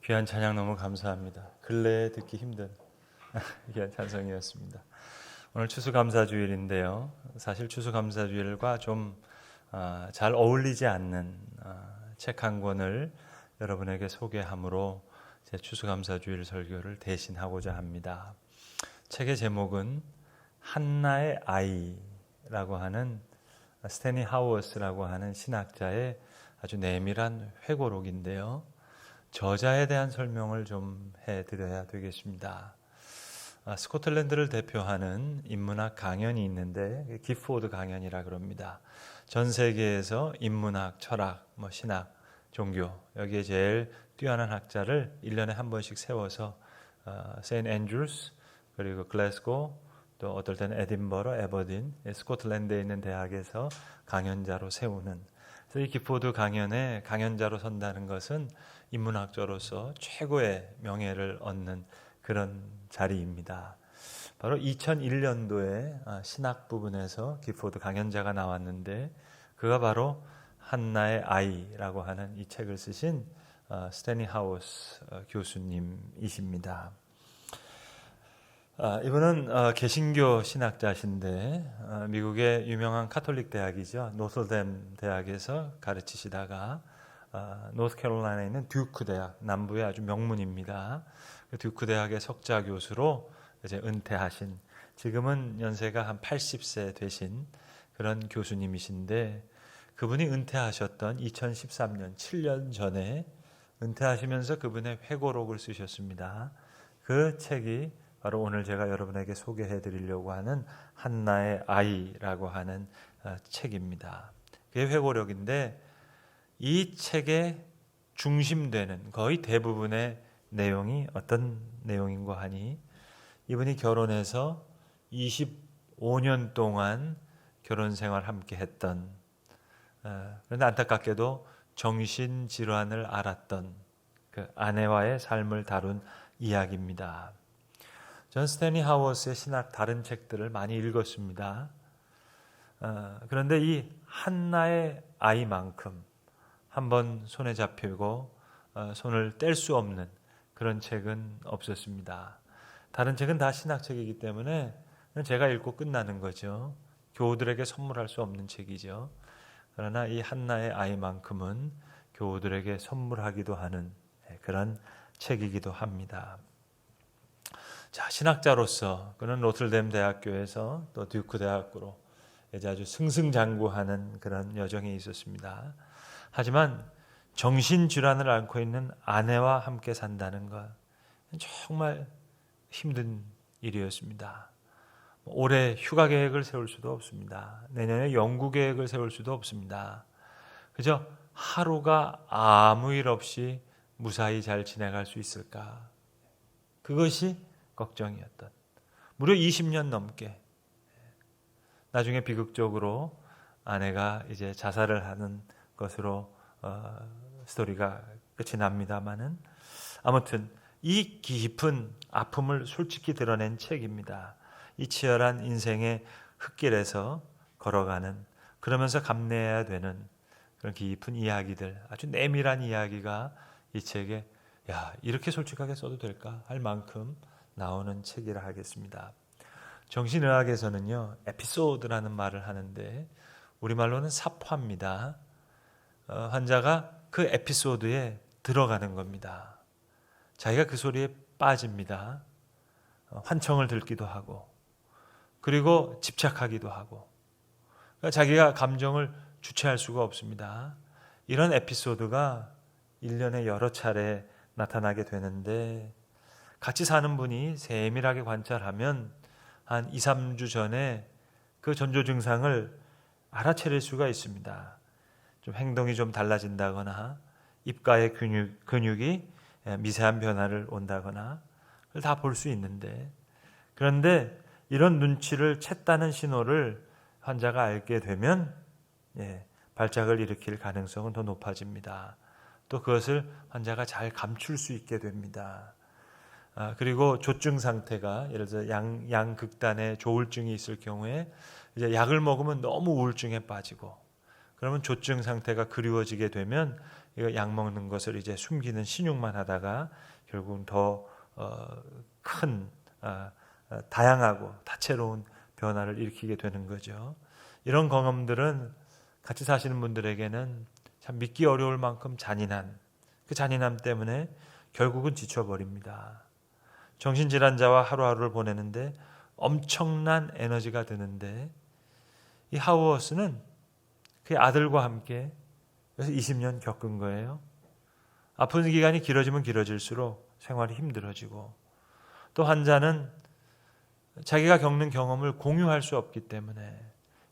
귀한 찬양 너무 감사합니다. 근래에 듣기 힘든 귀한 찬송이었습니다. 오늘 추수감사주일인데요. 사실 추수감사주일과 좀 잘 어울리지 않는 책 한 권을 여러분에게 소개함으로 제 추수감사주일 설교를 대신하고자 합니다. 책의 제목은 한나의 아이라고 하는 스테니 하우어스라고 하는 신학자의 아주 내밀한 회고록인데요. 저자에 대한 설명을 좀 해드려야 되겠습니다. 스코틀랜드를 대표하는 인문학 강연이 있는데 기포드 강연이라 그럽니다. 전 세계에서 인문학, 철학, 신학, 종교 여기에 제일 뛰어난 학자를 1년에 한 번씩 세워서 세인트 앤드루스 그리고 글래스고 또 어떨 때는 에딘버러, 에버딘, 스코틀랜드에 있는 대학에서 강연자로 세우는 그래서 이 기포드 강연에 강연자로 선다는 것은 인문학자로서 최고의 명예를 얻는 그런 자리입니다. 바로 2001년도에 신학 부분에서 기포드 강연자가 나왔는데 그가 바로 한나의 아이라고 하는 이 책을 쓰신 스테니 하우스 교수님이십니다. 이분은 개신교 신학자신데 미국의 유명한 카톨릭 대학이죠. 노스댐 대학에서 가르치시다가 노스캐롤라이나에 있는 듀크 대학, 남부의 아주 명문입니다. 듀크 대학의 석좌 교수로 이제 은퇴하신, 지금은 연세가 한 80세 되신 그런 교수님이신데 그분이 은퇴하셨던 2013년, 7년 전에 은퇴하시면서 그분의 회고록을 쓰셨습니다. 그 책이 바로 오늘 제가 여러분에게 소개해 드리려고 하는 한나의 아이라고 하는 책입니다. 그게 회고록인데 이 책의 중심되는 거의 대부분의 내용이 어떤 내용인가 하니 이분이 결혼해서 25년 동안 결혼 생활 함께 했던 그런데 안타깝게도 정신질환을 앓았던 그 아내와의 삶을 다룬 이야기입니다. 전 스테니 하우어스의 신학 다른 책들을 많이 읽었습니다. 그런데 이 한나의 아이만큼 한번 손에 잡히고 손을 뗄 수 없는 그런 책은 없었습니다. 다른 책은 다 신학책이기 때문에 제가 읽고 끝나는 거죠. 교우들에게 선물할 수 없는 책이죠. 그러나 이 한나의 아이만큼은 교우들에게 선물하기도 하는 그런 책이기도 합니다. 자, 신학자로서 그는 노틀댐 대학교에서 또 듀크 대학으로 이제 아주 승승장구하는 그런 여정이 있었습니다. 하지만 정신질환을 앓고 있는 아내와 함께 산다는 것 정말 힘든 일이었습니다. 올해 휴가 계획을 세울 수도 없습니다. 내년에 연구 계획을 세울 수도 없습니다. 그저 하루가 아무 일 없이 무사히 잘 지나갈 수 있을까? 그것이 걱정이었던 무려 20년 넘게 나중에 비극적으로 아내가 이제 자살을 하는 것으로 스토리가 끝이 납니다만은 아무튼 이 깊은 아픔을 솔직히 드러낸 책입니다. 이 치열한 인생의 흙길에서 걸어가는 그러면서 감내해야 되는 그런 깊은 이야기들 아주 내밀한 이야기가 이 책에 이렇게 솔직하게 써도 될까 할 만큼 나오는 책이라 하겠습니다. 정신의학에서는요 에피소드라는 말을 하는데 우리말로는 사파입니다. 환자가 그 에피소드에 들어가는 겁니다. 자기가 그 소리에 빠집니다. 환청을 들기도 하고 그리고 집착하기도 하고 그러니까 자기가 감정을 주체할 수가 없습니다. 이런 에피소드가 1년에 여러 차례 나타나게 되는데 같이 사는 분이 세밀하게 관찰하면 한 2, 3주 전에 그 전조 증상을 알아차릴 수가 있습니다. 좀 행동이 좀 달라진다거나 입가의 근육이 미세한 변화를 온다거나 다 볼 수 있는데 그런데 이런 눈치를 챘다는 신호를 환자가 알게 되면 발작을 일으킬 가능성은 더 높아집니다. 또 그것을 환자가 잘 감출 수 있게 됩니다. 그리고 조증 상태가 예를 들어 양극단의 조울증이 있을 경우에 이제 약을 먹으면 너무 우울증에 빠지고 그러면 조증 상태가 그리워지게 되면 이거 약 먹는 것을 이제 숨기는 신용만 하다가 결국은 더 큰 다양하고 다채로운 변화를 일으키게 되는 거죠. 이런 경험들은 같이 사시는 분들에게는 참 믿기 어려울 만큼 잔인한, 그 잔인함 때문에 결국은 지쳐버립니다. 정신질환자와 하루하루를 보내는데 엄청난 에너지가 드는데, 이 하우어스는 그의 아들과 함께 그래서 20년 겪은 거예요. 아픈 기간이 길어지면 길어질수록 생활이 힘들어지고, 또 환자는 자기가 겪는 경험을 공유할 수 없기 때문에,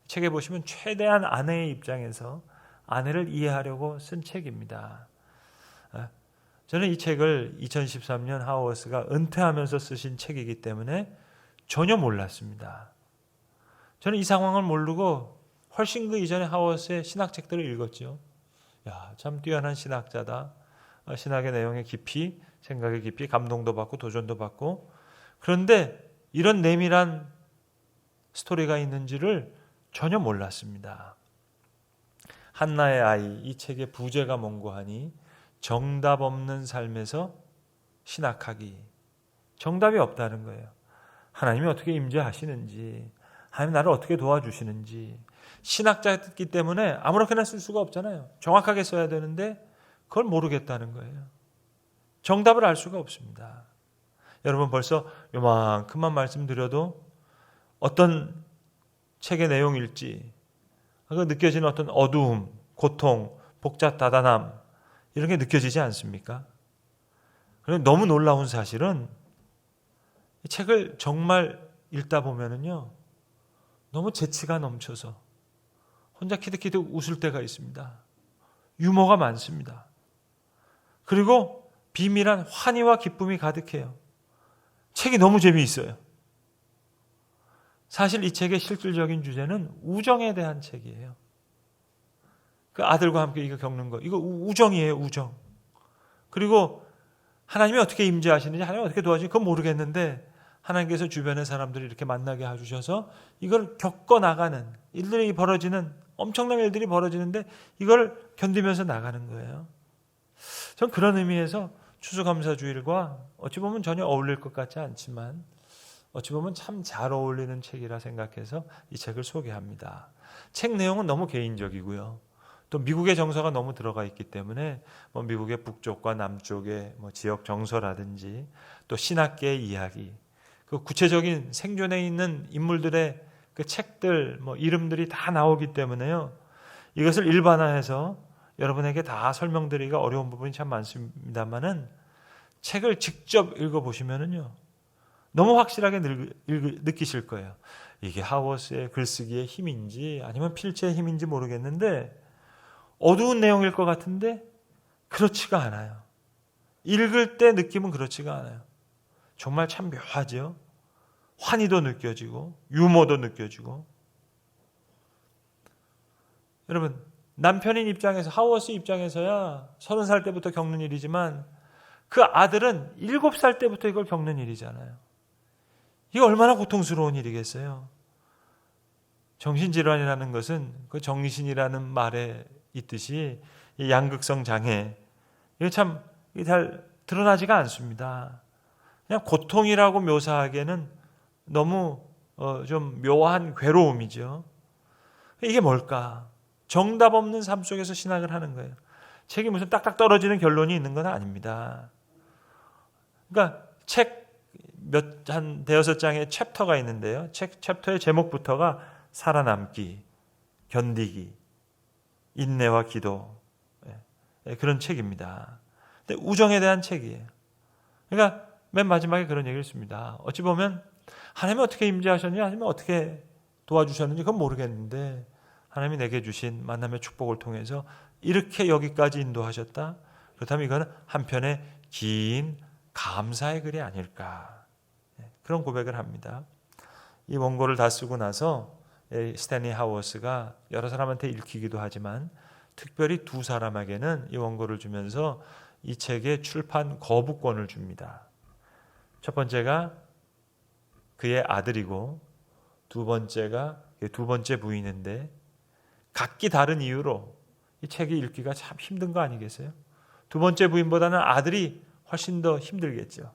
책에 보시면 최대한 아내의 입장에서 아내를 이해하려고 쓴 책입니다. 저는 이 책을 2013년 하우어스가 은퇴하면서 쓰신 책이기 때문에 전혀 몰랐습니다. 저는 이 상황을 모르고 훨씬 그 이전에 하우어스의 신학책들을 읽었죠. 야, 참 뛰어난 신학자다. 신학의 내용의 깊이, 생각의 깊이, 감동도 받고 도전도 받고. 그런데 이런 내밀한 스토리가 있는지를 전혀 몰랐습니다. 한나의 아이, 이 책의 부제가 뭔고 하니 정답 없는 삶에서 신학하기. 정답이 없다는 거예요. 하나님이 어떻게 임재하시는지, 하나님 나를 어떻게 도와주시는지. 신학자였기 때문에 아무렇게나 쓸 수가 없잖아요. 정확하게 써야 되는데 그걸 모르겠다는 거예요. 정답을 알 수가 없습니다. 여러분, 벌써 요만큼만 말씀드려도 어떤 책의 내용일지 느껴지는 어떤 어두움, 고통, 복잡다단함, 이런 게 느껴지지 않습니까? 그런데 너무 놀라운 사실은 이 책을 정말 읽다 보면은요, 너무 재치가 넘쳐서 혼자 키득키득 웃을 때가 있습니다. 유머가 많습니다. 그리고 비밀한 환희와 기쁨이 가득해요. 책이 너무 재미있어요. 사실 이 책의 실질적인 주제는 우정에 대한 책이에요. 그 아들과 함께 이거 겪는 거, 이거 우정이에요, 우정. 그리고 하나님이 어떻게 임재하시는지, 하나님이 어떻게 도와주는지 그건 모르겠는데, 하나님께서 주변의 사람들을 이렇게 만나게 해주셔서 이걸 겪어나가는 일들이 벌어지는, 엄청난 일들이 벌어지는데 이걸 견디면서 나가는 거예요. 전 그런 의미에서 추수감사주일과 어찌 보면 전혀 어울릴 것 같지 않지만 어찌 보면 참 잘 어울리는 책이라 생각해서 이 책을 소개합니다. 책 내용은 너무 개인적이고요. 또 미국의 정서가 너무 들어가 있기 때문에 미국의 북쪽과 남쪽의 지역 정서라든지 또 신학계의 이야기, 그 구체적인 생존에 있는 인물들의 그 책들, 이름들이 다 나오기 때문에요. 이것을 일반화해서 여러분에게 다 설명드리기가 어려운 부분이 참 많습니다만은 책을 직접 읽어보시면은요, 너무 확실하게 느끼실 거예요. 이게 하워스의 글쓰기의 힘인지 아니면 필체의 힘인지 모르겠는데 어두운 내용일 것 같은데 그렇지가 않아요. 읽을 때 느낌은 그렇지가 않아요. 정말 참 묘하죠. 환희도 느껴지고 유머도 느껴지고. 여러분, 남편인 입장에서, 하워스 입장에서야 30살 때부터 겪는 일이지만 그 아들은 7살 때부터 이걸 겪는 일이잖아요. 이게 얼마나 고통스러운 일이겠어요. 정신질환이라는 것은 그 정신이라는 말에 있듯이 이 양극성 장애, 이게 참 잘 드러나지가 않습니다. 그냥 고통이라고 묘사하기에는 너무 좀 묘한 괴로움이죠. 이게 뭘까? 정답 없는 삶 속에서 신학을 하는 거예요. 책이 무슨 딱딱 떨어지는 결론이 있는 건 아닙니다. 그러니까 책 한 대여섯 장의 챕터가 있는데요. 챕터의 제목부터가 살아남기, 견디기, 인내와 기도, 그런 책입니다. 근데 우정에 대한 책이에요. 그러니까 맨 마지막에 그런 얘기를 씁니다. 어찌 보면 하나님이 어떻게 임재하셨냐, 아니면 어떻게 도와주셨는지 그건 모르겠는데 하나님이 내게 주신 만남의 축복을 통해서 이렇게 여기까지 인도하셨다. 그렇다면 이거는 한편의 긴 감사의 글이 아닐까, 그런 고백을 합니다. 이 원고를 다 쓰고 나서 스탠리 하워스가 여러 사람한테 읽히기도 하지만 특별히 두 사람에게는 이 원고를 주면서 이 책의 출판 거부권을 줍니다. 첫 번째가 그의 아들이고 두 번째가 두 번째 부인인데, 각기 다른 이유로 이 책이 읽기가 참 힘든 거 아니겠어요? 두 번째 부인보다는 아들이 훨씬 더 힘들겠죠.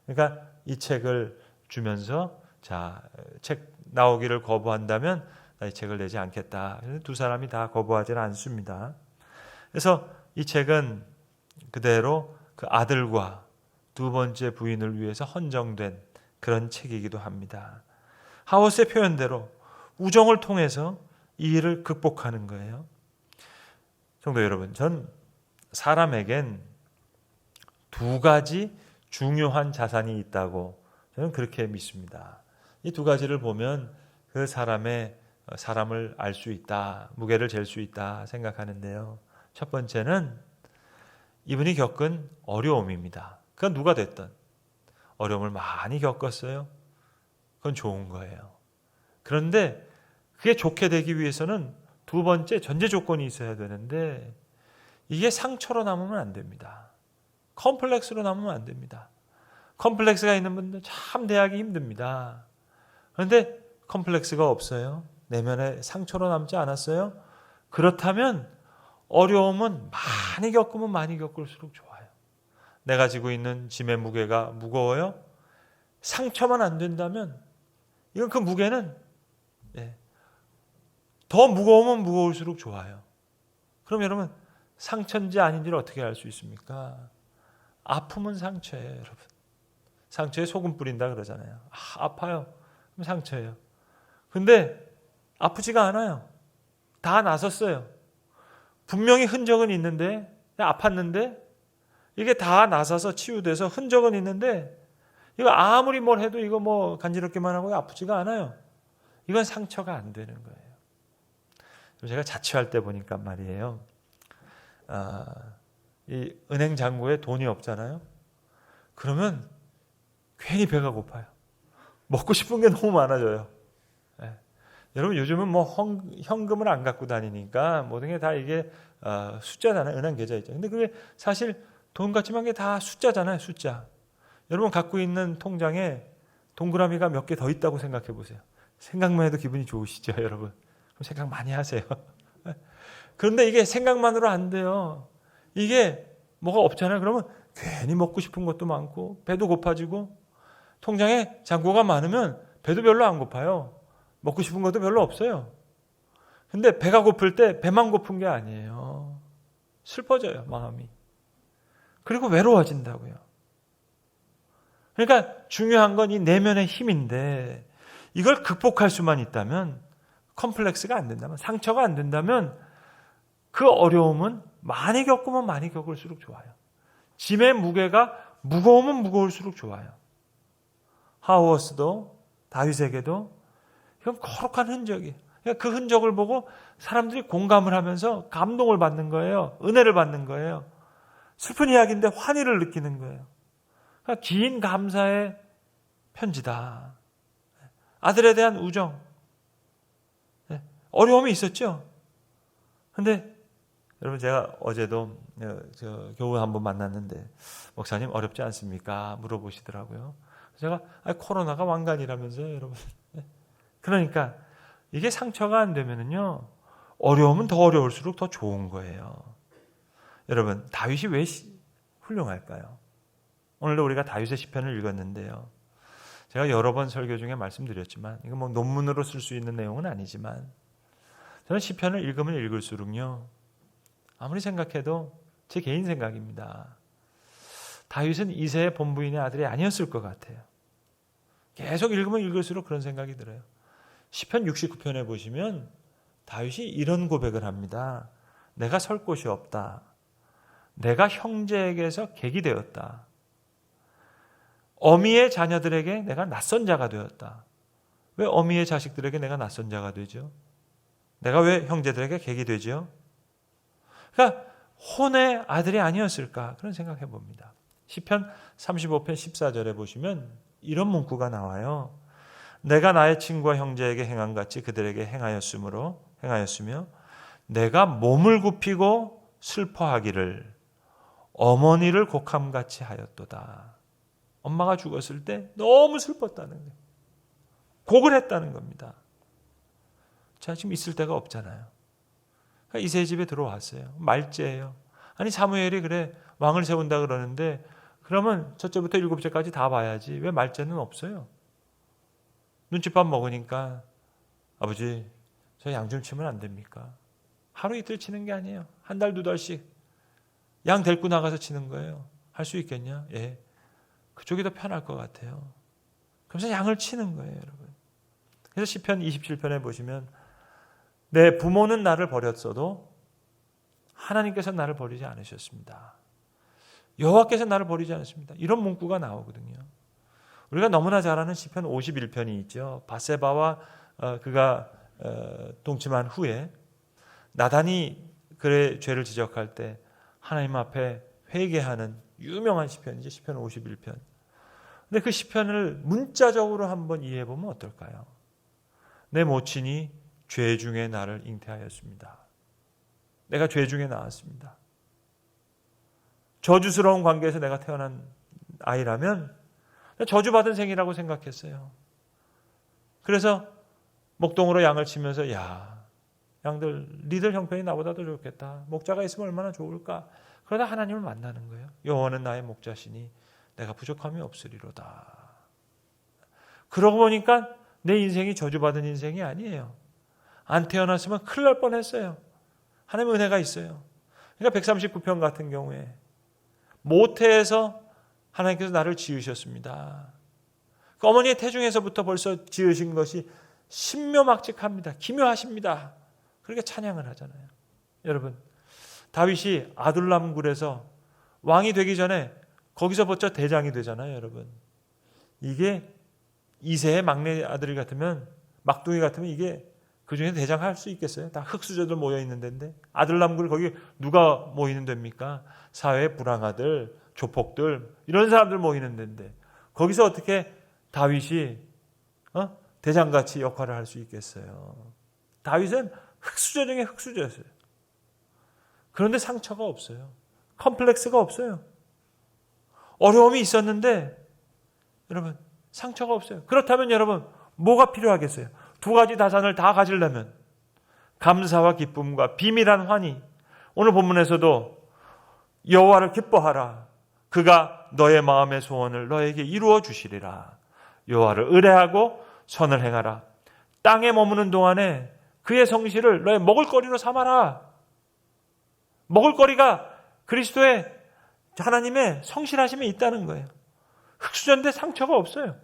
그러니까 이 책을 주면서 자, 책 나오기를 거부한다면 나 이 책을 내지 않겠다. 두 사람이 다 거부하지는 않습니다. 그래서 이 책은 그대로 그 아들과 두 번째 부인을 위해서 헌정된 그런 책이기도 합니다. 하워스의 표현대로 우정을 통해서 이 일을 극복하는 거예요. 성도 여러분, 전 사람에겐 두 가지 중요한 자산이 있다고 저는 그렇게 믿습니다. 이 두 가지를 보면 그 사람을 알 수 있다, 무게를 잴 수 있다 생각하는데요. 첫 번째는 이분이 겪은 어려움입니다. 그건 누가 됐든 어려움을 많이 겪었어요. 그건 좋은 거예요. 그런데 그게 좋게 되기 위해서는 두 번째 전제 조건이 있어야 되는데 이게 상처로 남으면 안 됩니다. 컴플렉스로 남으면 안 됩니다. 컴플렉스가 있는 분들 참 대하기 힘듭니다. 그런데 컴플렉스가 없어요. 내면에 상처로 남지 않았어요. 그렇다면 어려움은 많이 겪으면 많이 겪을수록 좋아요. 내가 지고 있는 짐의 무게가 무거워요. 상처만 안 된다면 이건 그 무게는 더 무거우면 무거울수록 좋아요. 그럼 여러분 상처인지 아닌지를 어떻게 알 수 있습니까? 아픔은 상처예요, 여러분. 상처에 소금 뿌린다 그러잖아요. 아파요. 그럼 상처예요. 근데 아프지가 않아요. 다 나섰어요. 분명히 흔적은 있는데 아팠는데 이게 다 나서서 치유돼서 흔적은 있는데 이거 아무리 뭘 해도 이거 뭐 간지럽기만 하고 아프지가 않아요. 이건 상처가 안 되는 거예요. 제가 자취할 때 보니까 말이에요. 이 은행 잔고에 돈이 없잖아요. 그러면 괜히 배가 고파요. 먹고 싶은 게 너무 많아져요. 네. 여러분 요즘은 뭐 현금을 안 갖고 다니니까 모든 게 다 이게 숫자잖아요. 은행 계좌 있죠. 근데 그게 사실 돈 같지만 게 다 숫자잖아요. 숫자. 여러분 갖고 있는 통장에 동그라미가 몇 개 더 있다고 생각해 보세요. 생각만 해도 기분이 좋으시죠, 여러분? 그럼 생각 많이 하세요. 그런데 이게 생각만으로 안 돼요. 이게 뭐가 없잖아요. 그러면 괜히 먹고 싶은 것도 많고 배도 고파지고 통장에 잔고가 많으면 배도 별로 안 고파요. 먹고 싶은 것도 별로 없어요. 근데 배가 고플 때 배만 고픈 게 아니에요. 슬퍼져요, 마음이. 그리고 외로워진다고요. 그러니까 중요한 건 이 내면의 힘인데 이걸 극복할 수만 있다면 컴플렉스가 안 된다면 상처가 안 된다면 그 어려움은 많이 겪으면 많이 겪을수록 좋아요. 짐의 무게가 무거우면 무거울수록 좋아요. 하워스도 다윗에게도 이건 거룩한 흔적이에요. 그 흔적을 보고 사람들이 공감을 하면서 감동을 받는 거예요. 은혜를 받는 거예요. 슬픈 이야기인데 환희를 느끼는 거예요. 그러니까 긴 감사의 편지다. 아들에 대한 우정. 어려움이 있었죠. 근데 여러분 제가 어제도 교우 한 번 만났는데 목사님 어렵지 않습니까? 물어보시더라고요. 제가 코로나가 왕관이라면서요, 여러분. 그러니까 이게 상처가 안 되면은요 어려움은 더 어려울수록 더 좋은 거예요. 여러분 다윗이 왜 훌륭할까요? 오늘도 우리가 다윗의 시편을 읽었는데요. 제가 여러 번 설교 중에 말씀드렸지만 이거 뭐 논문으로 쓸 수 있는 내용은 아니지만 저는 시편을 읽으면 읽을수록요 아무리 생각해도 제 개인 생각입니다. 다윗은 이새의 본부인의 아들이 아니었을 것 같아요. 계속 읽으면 읽을수록 그런 생각이 들어요. 시편 69편에 보시면 다윗이 이런 고백을 합니다. 내가 설 곳이 없다. 내가 형제에게서 객이 되었다. 어미의 자녀들에게 내가 낯선 자가 되었다. 왜 어미의 자식들에게 내가 낯선 자가 되죠? 내가 왜 형제들에게 객이 되죠? 그러니까 혼의 아들이 아니었을까 그런 생각해 봅니다. 시편 35편 14절에 보시면 이런 문구가 나와요. 내가 나의 친구와 형제에게 행한 같이 그들에게 행하였으며 내가 몸을 굽히고 슬퍼하기를 어머니를 곡함같이 하였도다. 엄마가 죽었을 때 너무 슬펐다는 거예요. 곡을 했다는 겁니다. 자, 지금 있을 데가 없잖아요. 그러니까 이새의 집에 들어왔어요. 말째예요. 아니 사무엘이 그래 왕을 세운다 그러는데 그러면 첫째부터 일곱째까지 다 봐야지 왜 말째는 없어요? 눈칫밥 먹으니까 아버지 저 양 좀 치면 안 됩니까? 하루 이틀 치는 게 아니에요. 한 달, 두 달씩 양 데리고 나가서 치는 거예요. 할 수 있겠냐? 예. 그쪽이 더 편할 것 같아요. 그래서 양을 치는 거예요, 여러분. 그래서 시편 27편에 보시면 내 부모는 나를 버렸어도 하나님께서 나를 버리지 않으셨습니다. 여호와께서 나를 버리지 않았습니다. 이런 문구가 나오거든요. 우리가 너무나 잘 아는 시편 51편이 있죠. 바세바와 그가 동침한 후에 나단이 그의 죄를 지적할 때 하나님 앞에 회개하는 유명한 시편이죠. 시편 51편. 근데 그 시편을 문자적으로 한번 이해해 보면 어떨까요? 내 모친이 죄 중에 나를 잉태하였습니다. 내가 죄 중에 나왔습니다. 저주스러운 관계에서 내가 태어난 아이라면 저주받은 생이라고 생각했어요. 그래서 목동으로 양을 치면서 야, 양들 니들 형편이 나보다 더 좋겠다. 목자가 있으면 얼마나 좋을까. 그러다 하나님을 만나는 거예요. 여호와는 나의 목자시니 내가 부족함이 없으리로다. 그러고 보니까 내 인생이 저주받은 인생이 아니에요. 안 태어났으면 큰일 날 뻔했어요. 하나님의 은혜가 있어요. 그러니까 139편 같은 경우에 모태에서 하나님께서 나를 지으셨습니다. 그 어머니의 태중에서부터 벌써 지으신 것이 신묘막직합니다. 기묘하십니다. 그렇게 찬양을 하잖아요. 여러분, 다윗이 아둘람 굴에서 왕이 되기 전에 거기서부터 대장이 되잖아요. 여러분, 이게 이새의 막내 아들이 같으면 막둥이 같으면 이게 그 중에 대장할 수 있겠어요? 다 흙수저들 모여 있는 데인데 아둘람 굴 거기 누가 모이는 데입니까? 사회 불황아들, 조폭들 이런 사람들 모이는 데인데 거기서 어떻게 다윗이 대장같이 역할을 할 수 있겠어요? 다윗은 흙수저 중에 흙수저였어요. 그런데 상처가 없어요. 컴플렉스가 없어요. 어려움이 있었는데 여러분 상처가 없어요. 그렇다면 여러분 뭐가 필요하겠어요? 두 가지 다산을 다 가지려면 감사와 기쁨과 비밀한 환희. 오늘 본문에서도 여호와를 기뻐하라. 그가 너의 마음의 소원을 너에게 이루어 주시리라. 여호와를 의뢰하고 선을 행하라. 땅에 머무는 동안에 그의 성실을 너의 먹을거리로 삼아라. 먹을거리가 그리스도의 하나님의 성실하심에 있다는 거예요. 흙수저인데 상처가 없어요.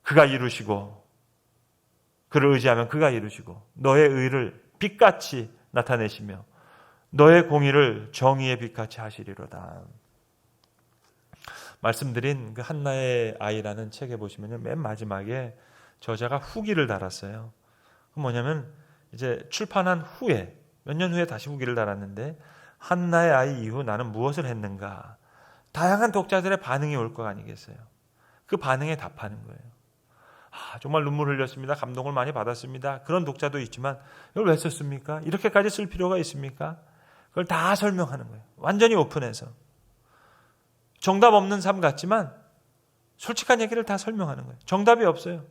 그가 이루시고 그를 의지하면 그가 이루시고 너의 의를 빛같이 나타내시며 너의 공의를 정의의 빛같이 하시리로다. 말씀드린 그 한나의 아이라는 책에 보시면요, 맨 마지막에 저자가 후기를 달았어요. 그 뭐냐면 이제 출판한 후에 몇 년 후에 다시 후기를 달았는데 한나의 아이 이후 나는 무엇을 했는가? 다양한 독자들의 반응이 올 거 아니겠어요? 그 반응에 답하는 거예요. 정말 눈물 흘렸습니다. 감동을 많이 받았습니다. 그런 독자도 있지만 이걸 왜 썼습니까? 이렇게까지 쓸 필요가 있습니까? 그걸 다 설명하는 거예요. 완전히 오픈해서. 정답 없는 삶 같지만 솔직한 얘기를 다 설명하는 거예요. 정답이 없어요.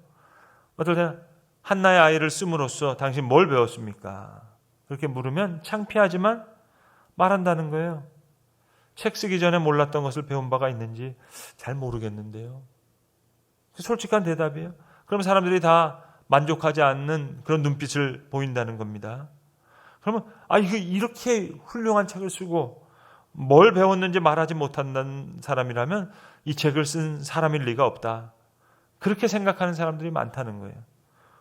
어떨 때는 한나의 아이를 씀으로써 당신 뭘 배웠습니까? 그렇게 물으면 창피하지만 말한다는 거예요. 책 쓰기 전에 몰랐던 것을 배운 바가 있는지 잘 모르겠는데요. 솔직한 대답이에요. 그럼 사람들이 다 만족하지 않는 그런 눈빛을 보인다는 겁니다. 그러면 이거 이렇게 훌륭한 책을 쓰고 뭘 배웠는지 말하지 못한다는 사람이라면 이 책을 쓴 사람일 리가 없다. 그렇게 생각하는 사람들이 많다는 거예요.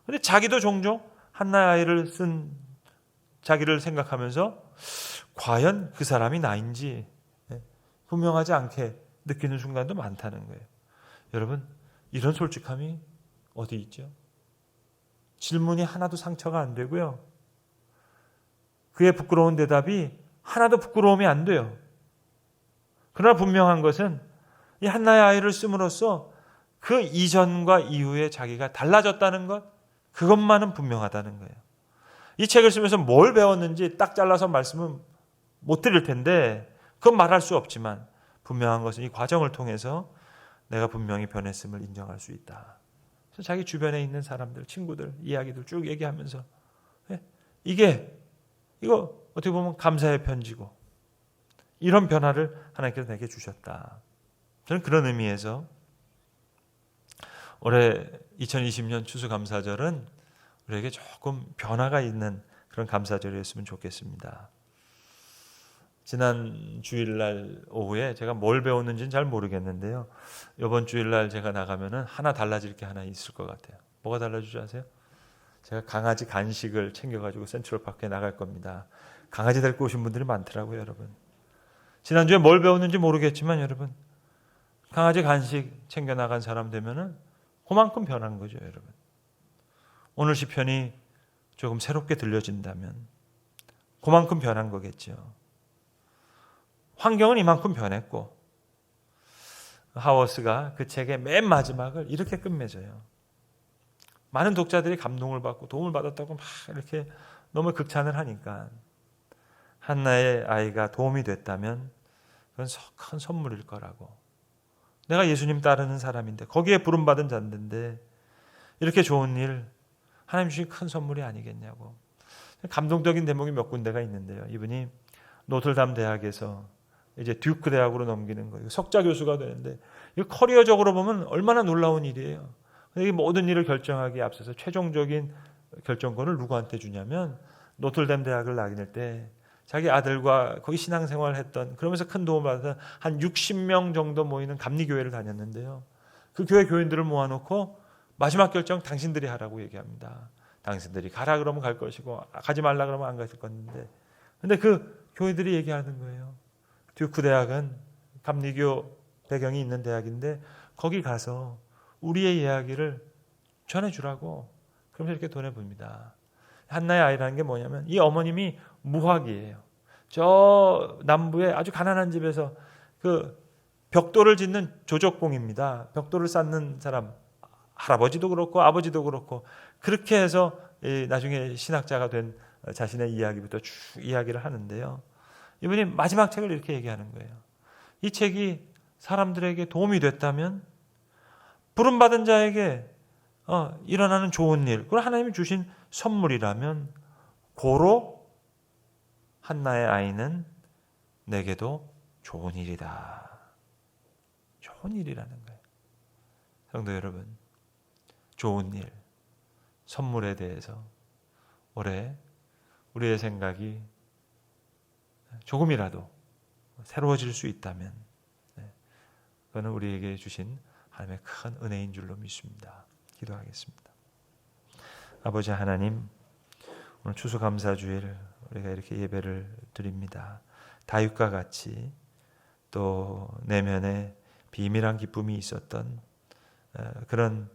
그런데 자기도 종종 한나의 아이를 쓴 자기를 생각하면서 과연 그 사람이 나인지 분명하지 않게 느끼는 순간도 많다는 거예요. 여러분, 이런 솔직함이 어디 있죠? 질문이 하나도 상처가 안 되고요. 그의 부끄러운 대답이 하나도 부끄러움이 안 돼요. 그러나 분명한 것은 이 한나의 아이를 씀으로써 그 이전과 이후에 자기가 달라졌다는 것, 그것만은 분명하다는 거예요. 이 책을 쓰면서 뭘 배웠는지 딱 잘라서 말씀은 못 드릴 텐데 그건 말할 수 없지만 분명한 것은 이 과정을 통해서 내가 분명히 변했음을 인정할 수 있다. 그래서 자기 주변에 있는 사람들, 친구들 이야기들 쭉 얘기하면서 이거 어떻게 보면 감사의 편지고 이런 변화를 하나님께서 내게 주셨다. 저는 그런 의미에서 올해 2020년 추수감사절은 우리에게 조금 변화가 있는 그런 감사절이었으면 좋겠습니다. 지난 주일날 오후에 제가 뭘 배웠는지는 잘 모르겠는데요. 이번 주일날 제가 나가면은 하나 달라질 게 하나 있을 것 같아요. 뭐가 달라지지 아세요? 제가 강아지 간식을 챙겨가지고 센트럴파크에 나갈 겁니다. 강아지 데리고 오신 분들이 많더라고요, 여러분. 지난주에 뭘 배웠는지 모르겠지만 여러분, 강아지 간식 챙겨 나간 사람 되면은 그만큼 변한 거죠, 여러분. 오늘 시편이 조금 새롭게 들려진다면 그만큼 변한 거겠죠. 환경은 이만큼 변했고, 하워스가 그 책의 맨 마지막을 이렇게 끝맺어요. 많은 독자들이 감동을 받고 도움을 받았다고 막 이렇게 너무 극찬을 하니까 한나의 아이가 도움이 됐다면 그건 큰 선물일 거라고. 내가 예수님 따르는 사람인데 거기에 부름받은 자인데 이렇게 좋은 일 하나님 주신 큰 선물이 아니겠냐고. 감동적인 대목이 몇 군데가 있는데요. 이분이 노틀담 대학에서 이제 듀크 대학으로 넘기는 거예요. 석자 교수가 되는데 이 커리어적으로 보면 얼마나 놀라운 일이에요. 이 모든 일을 결정하기에 앞서서 최종적인 결정권을 누구한테 주냐면 노틀담 대학을 다닐 때 자기 아들과 거기 신앙생활을 했던, 그러면서 큰 도움을 받았던 한 60명 정도 모이는 감리교회를 다녔는데요. 그 교회 교인들을 모아놓고 마지막 결정 당신들이 하라고 얘기합니다. 당신들이 가라 그러면 갈 것이고 가지 말라 그러면 안 가실 건데, 근데 그 교회들이 얘기하는 거예요. 듀크 대학은 감리교 배경이 있는 대학인데 거기 가서 우리의 이야기를 전해주라고. 그러면서 이렇게 보냅니다. 한나의 아이라는 게 뭐냐면 이 어머님이 무학이에요. 저 남부의 아주 가난한 집에서 그 벽돌을 짓는 조적공입니다. 벽돌을 쌓는 사람, 할아버지도 그렇고 아버지도 그렇고, 그렇게 해서 나중에 신학자가 된 자신의 이야기부터 쭉 이야기를 하는데요. 이분이 마지막 책을 이렇게 얘기하는 거예요. 이 책이 사람들에게 도움이 됐다면, 부름받은 자에게 일어나는 좋은 일, 그리고 하나님이 주신 선물이라면 고로 한나의 아이는 내게도 좋은 일이다. 좋은 일이라는 거예요. 성도 여러분, 좋은 일, 선물에 대해서 올해 우리의 생각이 조금이라도 새로워질 수 있다면 그거는 우리에게 주신 하나님의 큰 은혜인 줄로 믿습니다. 기도하겠습니다. 아버지 하나님, 오늘 추수감사주일 우리가 이렇게 예배를 드립니다. 다윗과 같이 또 내면에 비밀한 기쁨이 있었던 그런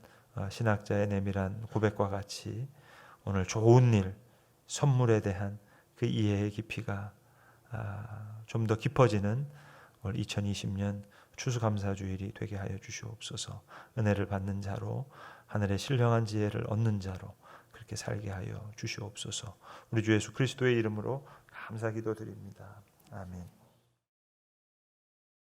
신학자의 내밀한 고백과 같이 오늘 좋은 일, 선물에 대한 그 이해의 깊이가 좀 더 깊어지는 올 2020년 추수감사주일이 되게 하여 주시옵소서. 은혜를 받는 자로, 하늘의 신령한 지혜를 얻는 자로 그렇게 살게 하여 주시옵소서. 우리 주 예수 그리스도의 이름으로 감사 기도드립니다. 아멘.